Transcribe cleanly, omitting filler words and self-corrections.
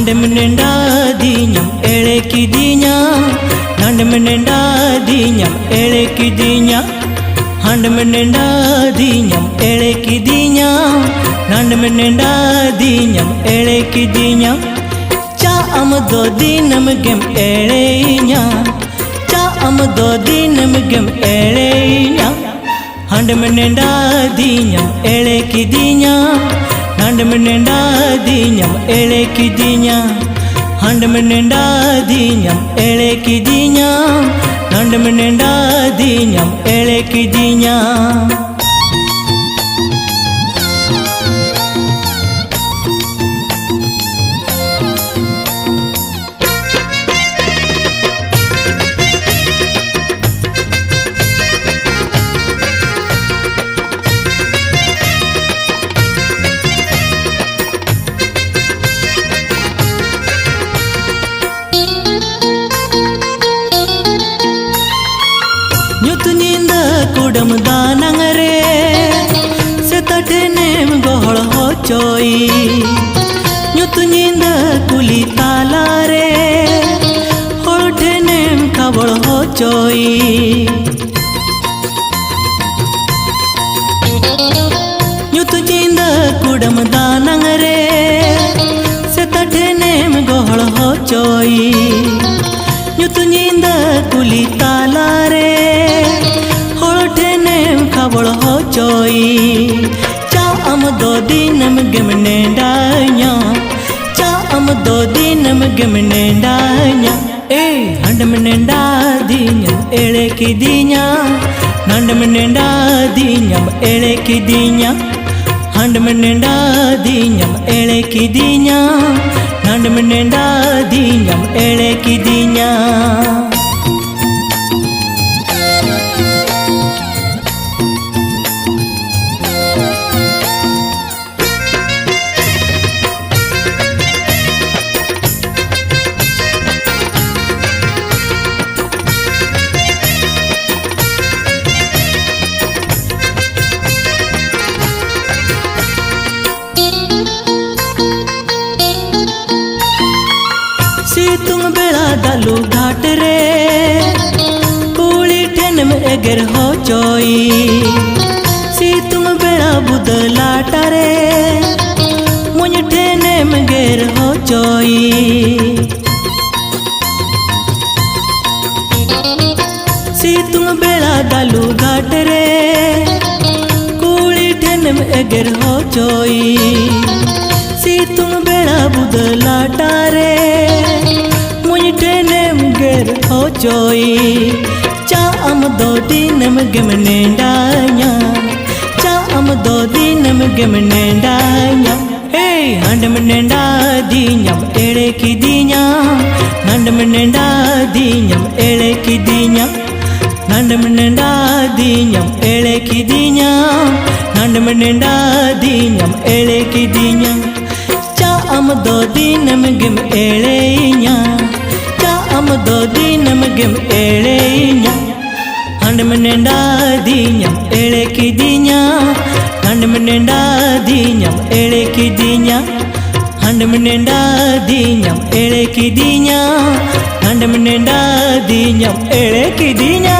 Handamenendadinyam elekidinya Handamenendadinyam elekidinya Handamenendadinyam elekidinya Handamenendadinyam elekidinya Cha amdo dinam gem eleinya Cha amdo dinam gem eleinya Handamenendadinyam elekidinya Handamenendadinyam elekidinya Handamenendadinyam elekidinya Handamenendadinyam elekidinya Kudam danangare setatenem gohol hochoi nyutuninda kuli talare holtenem kabol hochoi nyutuninda kudam danangare setatenem gohol hochoi nyutuninda kuli talare kabol hochoi cha amdo dinam gemnendanya cha amdo dinam gemnendanya handamenendadinyam elekidinya handamenendadinyam elekidinya handamenendadinyam elekidinya handamenendadinyam elekidinya Situng bela dalu ghat re kuli tenem eger hochoi Situng bela budla tare muñ tenem ger hochoi Situng bela dalu ghat re kuli tenem eger hochoi Situng bela budla tare hochoi cha amdo dinam gemnendanya cha amdo dinam gemnendanya handamenendadinyam elekidinya handamenendadinyam elekidinya handamenendadinyam elekidinya handamenendadinyam elekidinya cha amdo dinam gem eleinya amdo dinam gem eleinya handamenendadinyam elekidinya handamenendadinyam elekidinya handamenendadinyam elekidinya handamenendadinyam elekidinya